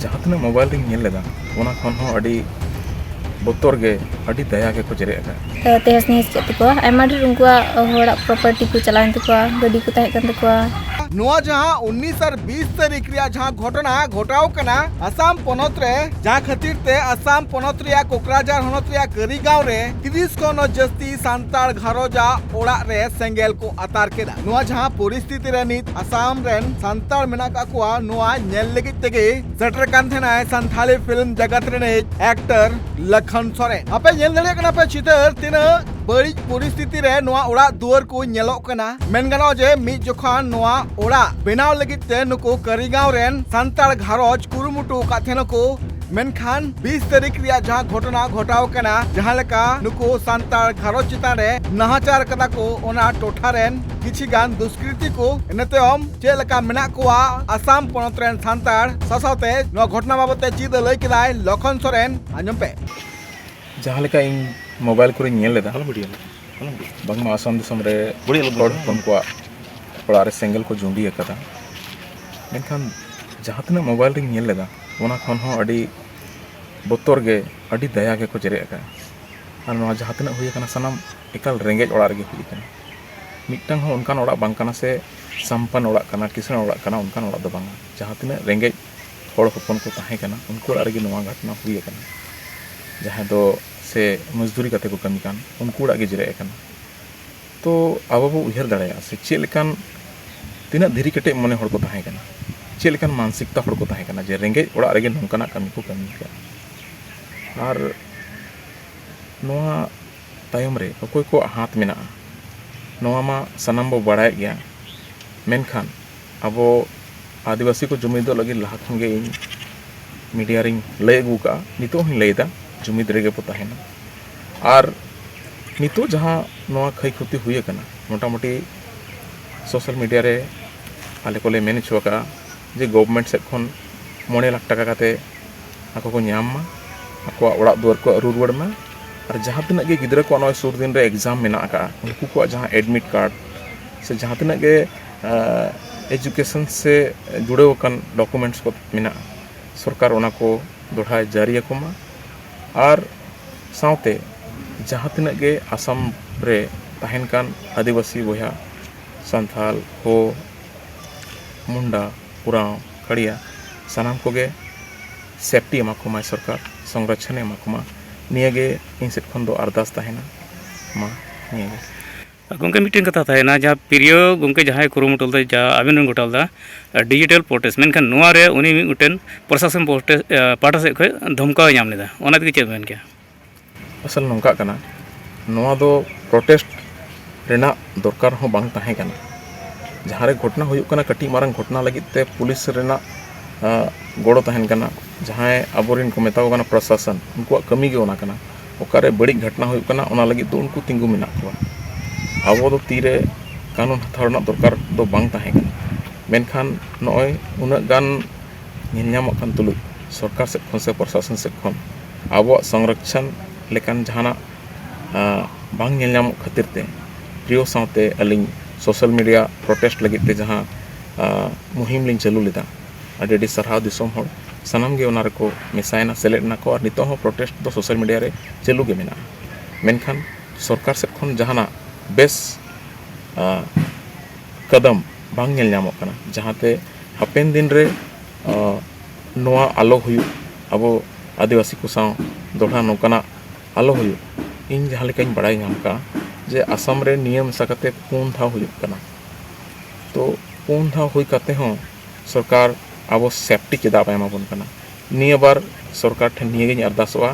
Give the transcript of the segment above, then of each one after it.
जहाँ तना mobile ring nail लेदा ओना खन हो अडी बोतोर गे अडी दया के को जरे का तेहस निस के तको आयमा ढेर उनकुआ होड़ा प्रॉपर्टी को चलान तको गाड़ी को ताहे कन तको नोआ जहां 19 और 20 तारीख रिया जहां घटना घटाव कना आसाम पोनत रे जहां खातिर ते आसाम पोनत रिया कोकराझार होनत रिया करीगांव रे 30 खन जस्ती सांतार घरोजा ओड़ा रे सेंगेल को अतार केदा नोआ जहां परिस्थिति रे नित आसाम रेन सांतार मेना का कुआ नोआ नेल लगित तेगे सेटर कान थेना संथाली फिल्म जगत रे एक्टर लखन सोरेन आपे नेल दड़े कना पे चितर तिना बड़ी परिस्थिति रे नोआ ओड़ा दुआर को नेलो कना मेन गानो जे मि जखान नोआ ओड़ा बेनाव लगित ते नुको करीगांव रेन सांतार घरोज कुरुमुटु काथेनको मेनखान 20 तारीख रिया जहां घटना घटाव कना जहां लेका नुको सांतार घरोज चितान रे नहाचार कदा को ओना टोठा रेन किछि गान दुष्कृति को इनतेम चे लेका मेना कोआ आसाम पोनत रेन सांतार ससावते नो घटना बाबते चिद लई केदाय लखन सोरेन आंजम पे जहाँ लेका इन मोबाइल को नेल लेदा बांगमा आसाम दिसम रे हड़ हपन को ओड़ा रे सेंगल को जुंडी अकदा मेनखान जहाँ तना मोबाइल रिंग नेल लेदा ओना खन हो अडी बोतोर गे अडी दया के को जरे का और नोआ जहाँ तना हुई कना सनम एकाल रेंगेज ओड़ा रे हुई कना मिटटांग हो उनकान ओड़ा बांग कना से संपन्न ओड़ा कना किसान ओड़ा कना उनकान ओड़ा दो बांगा जहाँ तना रेंगेज हड़ हपन को ताहे कना उनको ओड़ा रे नोआ घटना हुई कना जहाँ दो से मजदूरी करते को कमी कान उनको ओड़ा गे जरे कना तो अब बो उहर दाड़ाया से चे लेकान तिना धीरी कटे मने हड़ को ताहे कना चे लेकान मानसिकता हड़ को ताहे कना जे रेंगेज ओड़ा रे नोंकाना कमी को कमी का और नोआ तायम रे अकोय को हाथ मेना नोआ मा सनम बो बड़ाय गया मेनखान अबो आदिवासी को जुमिद लगे लहा खन गे इन मीडिया रिंग लय अगू का नितो हिं लयदा जुमिद रेगे पो ताहेना और नितो जहाँ नोआ खई खुती हुई कना मोटामोटी सोशल मीडिया रे आले कोले मेन छुका जे गवर्नमेंट से खन 9 लाख टाका काते आको को ᱧᱟᱢ मा आको ओड़ा दुआर को अरू रुवाड़ मा और जहाँ तना गे गिद्रा को नोय सुर दिन रे एग्जाम मेना का उनको को जहाँ एडमिट कार्ड से जहाँ तना गे एजुकेशन से जुड़े वकन डॉक्यूमेंट्स को मेना सरकार ओना को दोढ़ा जारी को मा और साउते जहाँ तना गे आसाम रे ताहेन कान आदिवासी बोया संथाल हो मुंडा पुराव खड़िया सानाम को गे सेफ्टी एमा को मा सरकार संरक्षण एमा को मा नियगे इन सेट खन दो अरदास ताहेना मा नियगे गोंके मीटिंग कथा ताहेना जहाँ प्रियो गोंके जहाँ कुरुमुटल दा जा आबेन रन गोटाल दा डिजिटल प्रोटेस्ट मेनखान नोआ रे उनी मिटन प्रशासन प्रोटेस्ट पाटा से खय धमका नाम लेदा ओना तके चेक मेन के असल नोंका कना नोआ दो प्रोटेस्ट रेना दरकार हो बांग ताहे कना जहाँ रे घटना हुई कना कटी मारंग घटना लगी ते पुलिस रेना गोड़ो ताहेन कना जहाँ अबोरिन को मेताओ कना प्रशासन उनको कमी गे ओना कना ओकारे बड़ी घटना हुई कना ओना लगी तो उनको तिंगु मेना को अब दो तीरे कानून हथावना दरकार दो बांग ताहे कना मेनखान नॉय उना गान निन्याम खान तुलु सरकार से खन से प्रशासन से खन अब संरक्षण लेकान जहाना बांग निन्याम खातिर ते प्रियो साथे अलिंग सोशल मीडिया प्रोटेस्ट लगे ते जहाँ मुहिम लिंग चलू लेदा अडी सरहाव दिसोम हड़ सनम गे ओना रको मिसायना सेलेदना को और नितो हो प्रोटेस्ट दो सोशल मीडिया रे चलू गे मेना मेनखान सरकार से खन जहाना बेस कदम बांग नेल नामो कना जहाते हापेन दिन रे नोआ आलो हुयु अबो आदिवासी को साव दोढ़ा नोकाना आलो हुयु इन जहाँ लेकाइन बड़ाई नाम का जे आसाम रे नियम सकाते 4 धाव हुयु कना तो 4 धाव हुई काते हो सरकार अब सेफ्टी चेदा एमा बन कना निया बार सरकार ठन निये गे अरदासवा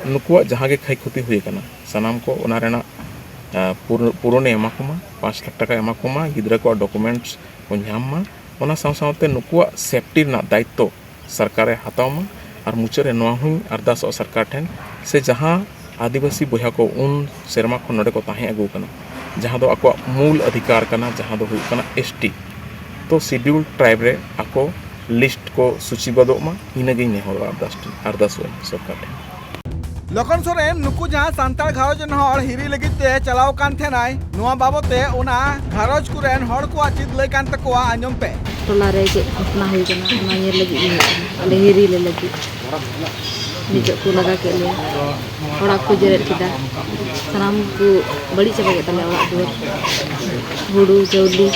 नुकुआ जहाँ गे खई खुती हुई कना सनाम को ओना रेना पुरोने एमा को मा 5 लाख टाका एमा को मा गिद्रा को डॉक्यूमेंट्स को ᱧᱟᱢ मा ओना सावते नुकुआ सेफ्टी ना दायित्व सरकार हताव मा और मुचारे नोआ हुई अरदास सरकार ठन से जहाँ आदिवासी बोया को उन सेरमा को नडे को ताहे अगू कना जहाँ दो आको मूल अधिकार कना जहाँ दो हुई कना एसटी तो शेड्यूल ट्राइब रे आको लिस्ट को सूचीबद्ध मा इनगे नेहर अरदास सरकार ठन लखन सोरेन नुकु जहाँ सांतार घारोज हर हिरी लगी ते चलाव कान थेनाय नोआ बाबते ओना घारोज कुरेन हर को चिद लय कान तकोआ आंजम पे टोला रे जे घटना हुई कना ओना नेल लगी आले हिरी ले लगी निजो को लगा के ले ओड़ा को जरेट किदा सनाम को बड़ी चबा के तले ओड़ा दुआर हुडू जौली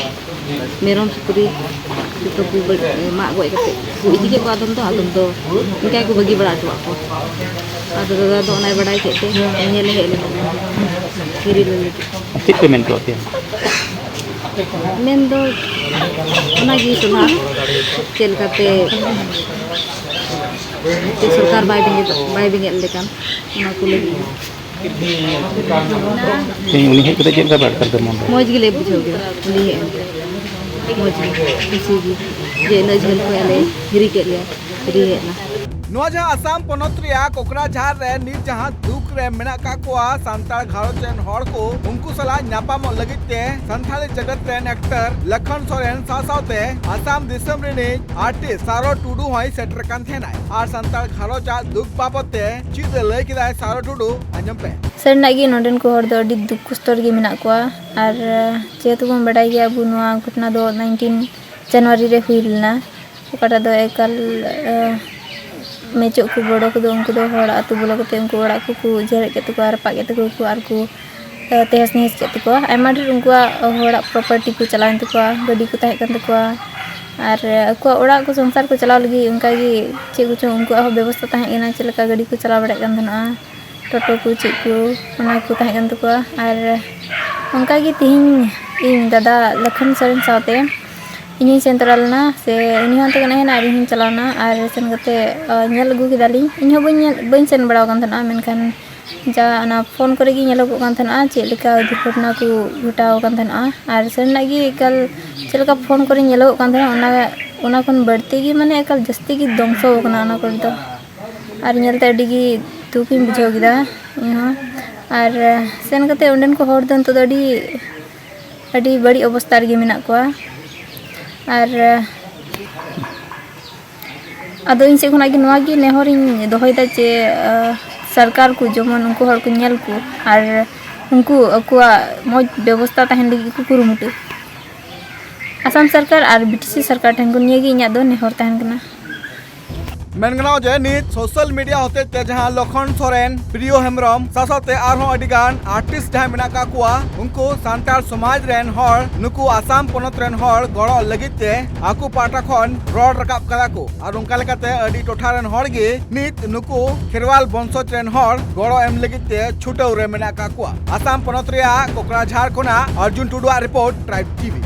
मेरम सुकरी तो को मा गय कते को इदि के आदम तो इनका को बगी बड़ा टवा को आदो दादा तो नाय बड़ाई के नेले हेले हिरी ले लगी चेक पेमेंट को आते मेन दो ओनागी सुना चेल काते सरकार बाय बिंगे लेकान ओना को लगी उनी हे कते चेक का बात कर दे मन मौज गिले बुझो गे उनी हे मौज खुशी गी जे न झेल को आले हिरी के लिए हिरी है ना नोआ जहां असम पोनत रिया कोकराझार रे नित जहां दुख रे मेना का कोआ सांताल घारोच रेन हड़ को उनको सला नापाम लगित ते संथाली जगत रेन एक्टर लखन सोरेन सासावते असम दिसम रे आर्टिस्ट सारो टुडू होय सेटर कान थेनाय आर संताल घारोच दुख बाबते चीज लय किदाय सारो टुडू अंजम पे सरनागी नोडेन को हर दो अडी दुख कुस्तर गे मेना कोआ आर जेतु बन बडाई गया अबु नोआ घटना दो 19 जनवरी रे हुइलना ओकाटा दो एकल मेचो को बड़ो को उनको दो हड़ आतु बोलो को उनको ओड़ा को जेरे के तो रपा के को आर को तेहस नेहस के तो आयमा ढेर उनको हड़ा प्रॉपर्टी को चलान तो गाड़ी को तहे कन तो आर को ओड़ा को संसार को चलाव लगी उनका गी चे को उनको व्यवस्था तहे ना चलका गाड़ी को चला बड़ा कन धना टोटो को चे को ओना को तहे कन तो आर उनका गी तिहिं इन दादा लखन सोरेन साथे इन सेंट्रलना से इन होते कने ना इन चलाना आर सेन गते नेल अगु किदाली इन हो बइन सेन बड़ा कान थना मेनखान जा ना फोन करे गी नेलो कान थना चे लेका दुर्घटना को घटाव कान थना आर सेन लागी एकल चलका फोन करे नेलो कान थना ओना कोन बढ़ती गी माने एकल जस्ती गी दंसो कना ना कर दो आर नेलते अडी गी दुखिन बुझो गिदा यहां आर सेन गते ओंडन को हर दन तो अडी बड़ी अवस्था रे मेना कोआ आर अदो इन से खुना कि नोआ गी नेहरिन दोहयदा चे सरकार को जमन उनको हर को नेल को आर उनको अकुआ मौज व्यवस्था तहन लगी को कुरुमुटु असम सरकार आर बीटीसी सरकार ठन को नियगी इना दो नेहर तहन कना मेनगनाव जे नित सोशल मीडिया होते ते जहां लखन सोरेन प्रियो हेमरम सासाते आरहो अडिगान आर्टिस्ट जहां मेना का कुआ उनको सांताल समाज रेन हर नुकु आसाम पोनत रेन हर गड़ो लगिते आकु पाटा खन रॉड रकाब कदा को आर उनका लेकाते अडी टोठा रेन हर गे नित नुकु खेरवाल वंशज रेन हर गड़ो एम लगिते छुटौ रे मेना का कुआ आसाम पोनत रिया कोकराझार कोना अर्जुन टुडुआ रिपोर्ट ट्राइब टीवी।